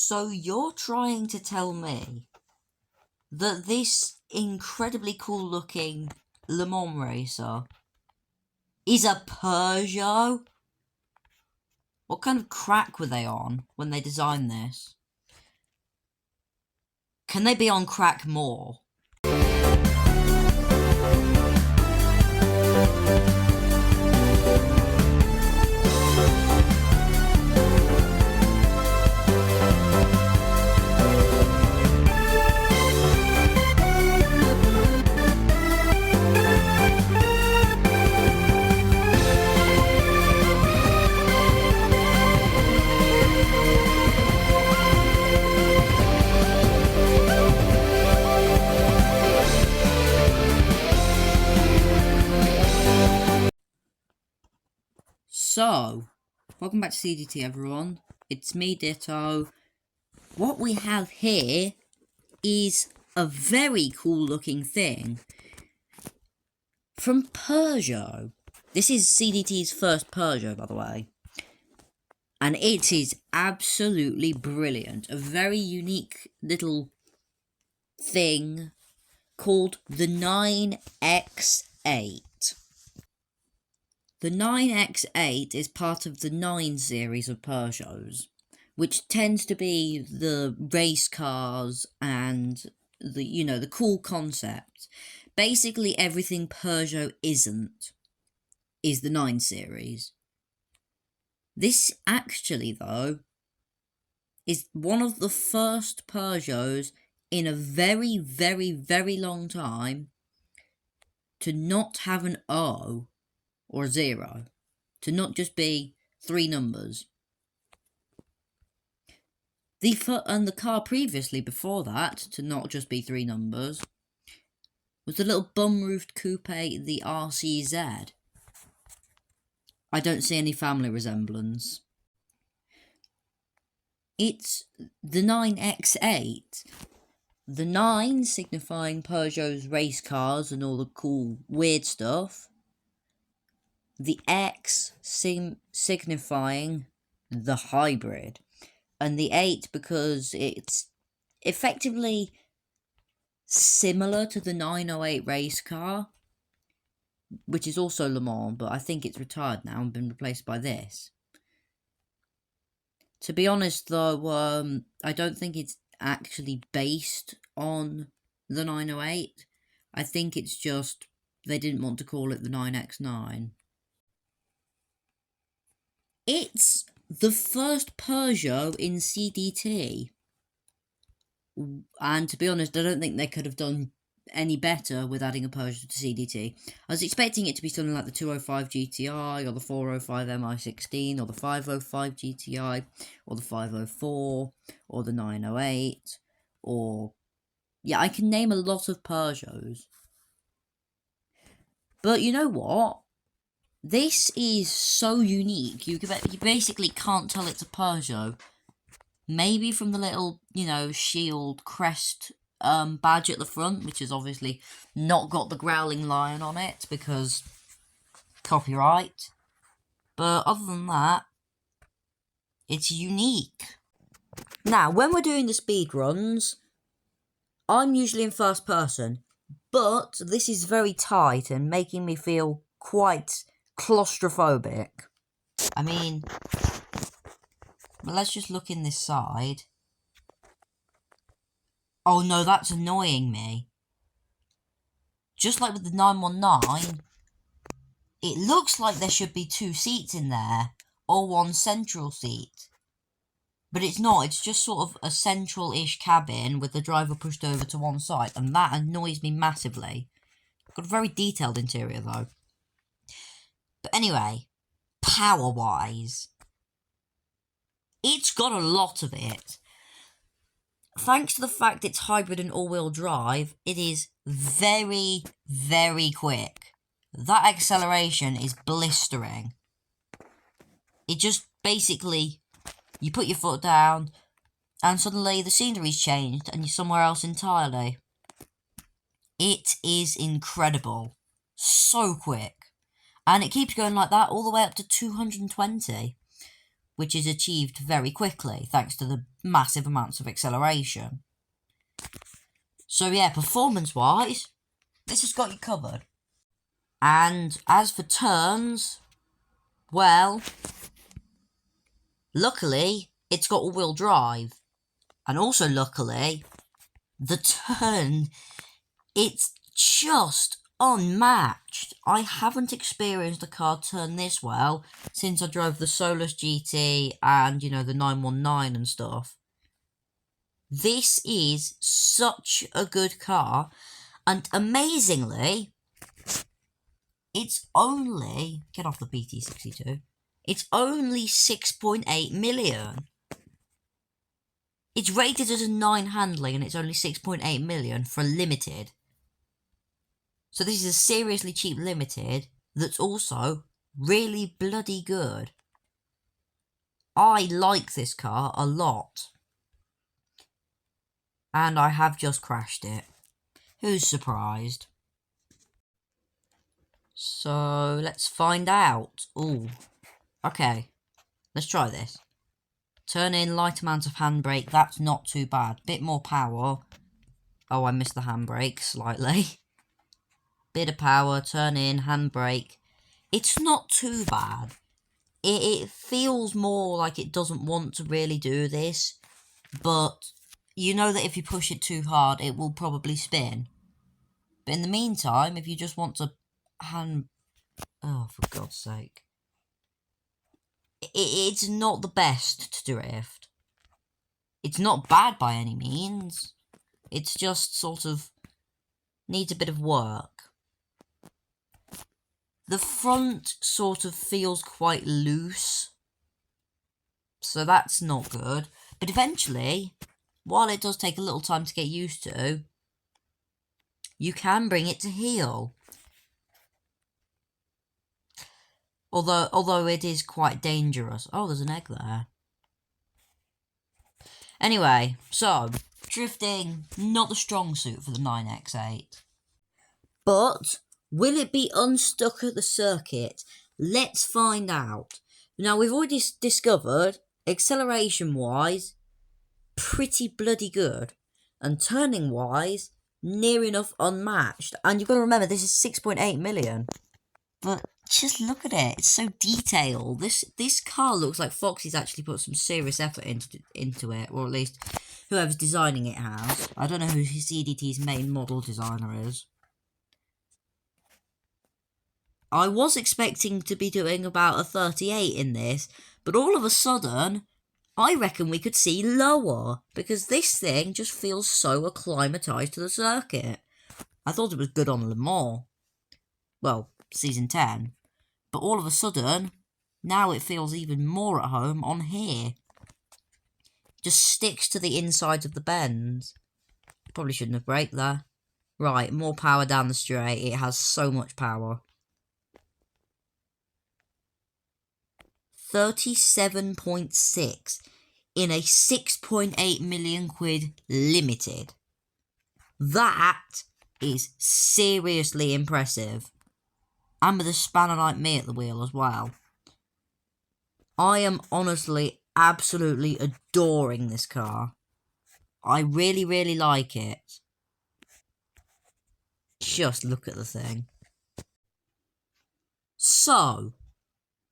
So you're trying to tell me that this incredibly cool looking Le Mans racer is a Peugeot? What kind of crack were they on when they designed this? Can they be on crack more? So, welcome back to CDT everyone, it's me Ditto. What we have here is a very cool looking thing from Peugeot. This is CDT's first Peugeot, by the way. And it is absolutely brilliant. A very unique little thing called the 9X8. The 9X8 is part of the 9 series of Peugeots, which tends to be the race cars and the cool concept. Basically everything Peugeot isn't is the 9 series. This actually, though, is one of the first Peugeots in a very, very, very long time to not have an O or a 0, to not just be 3 numbers. And the car previously before that, to not just be 3 numbers, was the little bum-roofed coupe, the RCZ. I don't see any family resemblance. It's the 9X8. The 9 signifying Peugeot's race cars and all the cool, weird stuff. The X signifying the hybrid. And the 8 because it's effectively similar to the 908 race car, which is also Le Mans, but I think it's retired now and been replaced by this. To be honest though, I don't think it's actually based on the 908. I think it's just they didn't want to call it the 9X9. It's the first Peugeot in CDT. And to be honest, I don't think they could have done any better with adding a Peugeot to CDT. I was expecting it to be something like the 205 GTI, or the 405 MI16, or the 505 GTI, or the 504, or the 908, or... yeah, I can name a lot of Peugeots. But you know what? This is so unique, you basically can't tell it's a Peugeot. Maybe from the little, shield crest badge at the front, which has obviously not got the growling lion on it, because copyright. But other than that, it's unique. Now, when we're doing the speed runs, I'm usually in first person, but this is very tight and making me feel quite claustrophobic. I mean, let's just look in this side. Oh no, that's annoying me. Just like with the 919, it looks like there should be 2 seats in there, or 1 central seat. But it's not, it's just sort of a central-ish cabin with the driver pushed over to one side, and that annoys me massively. Got a very detailed interior though. But anyway, power-wise, it's got a lot of it. Thanks to the fact it's hybrid and all-wheel drive, it is very, very quick. That acceleration is blistering. It just basically, you put your foot down, and suddenly the scenery's changed, and you're somewhere else entirely. It is incredible. So quick. And it keeps going like that all the way up to 220. which is achieved very quickly thanks to the massive amounts of acceleration. So yeah, performance-wise, this has got you covered. And as for turns, well, luckily, it's got all-wheel drive. And also luckily, the turn, it's just unmatched. I haven't experienced a car turn this well since I drove the Solus GT and, you know, the 919 and stuff. This is such a good car, and amazingly, it's only, get off the BT62, it's only 6.8 million. It's rated as a 9 handling and it's only 6.8 million for a limited. So this is a seriously cheap limited that's also really bloody good. I like this car a lot. And I have just crashed it. Who's surprised? So let's find out. Ooh. Okay. Let's try this. Turn in light amount of handbrake. That's not too bad. Bit more power. Oh, I missed the handbrake slightly. Bit of power. Turn in handbrake. It's not too bad. It feels more like it doesn't want to really do this. But you know that if you push it too hard, it will probably spin. But in the meantime, if you just want to oh, for God's sake. It's not the best to drift. It's not bad by any means. It's just sort of needs a bit of work. The front sort of feels quite loose. So that's not good. But eventually, while it does take a little time to get used to, you can bring it to heel. Although it is quite dangerous. Oh, there's an egg there. Anyway, so, drifting, not the strong suit for the 9X8. But, will it be unstuck at the circuit? Let's find out. Now, we've already discovered, acceleration-wise, pretty bloody good. And turning-wise, near enough unmatched. And you've got to remember, this is 6.8 million. But just look at it, it's so detailed. This car looks like Foxy's actually put some serious effort into it, or at least whoever's designing it has. I don't know who CDT's main model designer is. I was expecting to be doing about a 38 in this, but all of a sudden, I reckon we could see lower, because this thing just feels so acclimatised to the circuit. I thought it was good on Le Mans. Well, Season 10. But all of a sudden, now it feels even more at home on here. Just sticks to the insides of the bends. Probably shouldn't have braked there. Right, more power down the straight. It has so much power. 37.6 in a 6.8 million quid limited. That is seriously impressive. And with a spanner like me at the wheel as well. I am honestly absolutely adoring this car. I really, really like it. Just look at the thing. So,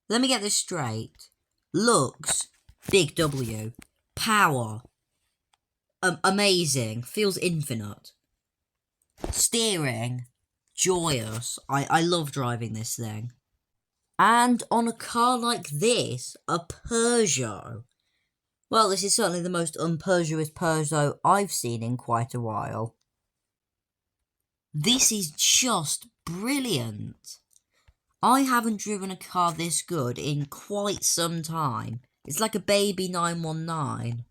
let me get this straight. Looks, big W. Power, amazing. Feels infinite. Steering, joyous. I love driving this thing. And on a car like this, a Peugeot. Well, this is certainly the most un-Peugeotist Peugeot I've seen in quite a while. This is just brilliant. I haven't driven a car this good in quite some time. It's like a baby 919,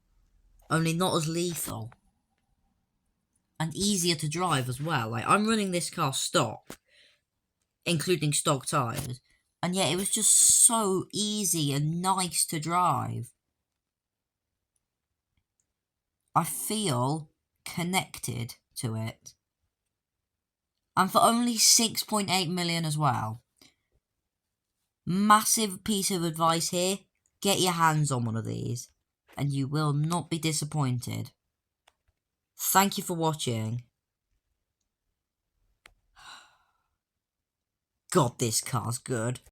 only not as lethal. And easier to drive as well. Like, I'm running this car stock, including stock tyres, and yet it was just so easy and nice to drive. I feel connected to it. And for only 6.8 million as well. Massive piece of advice here. Get your hands on one of these, and you will not be disappointed. Thank you for watching. God, this car's good.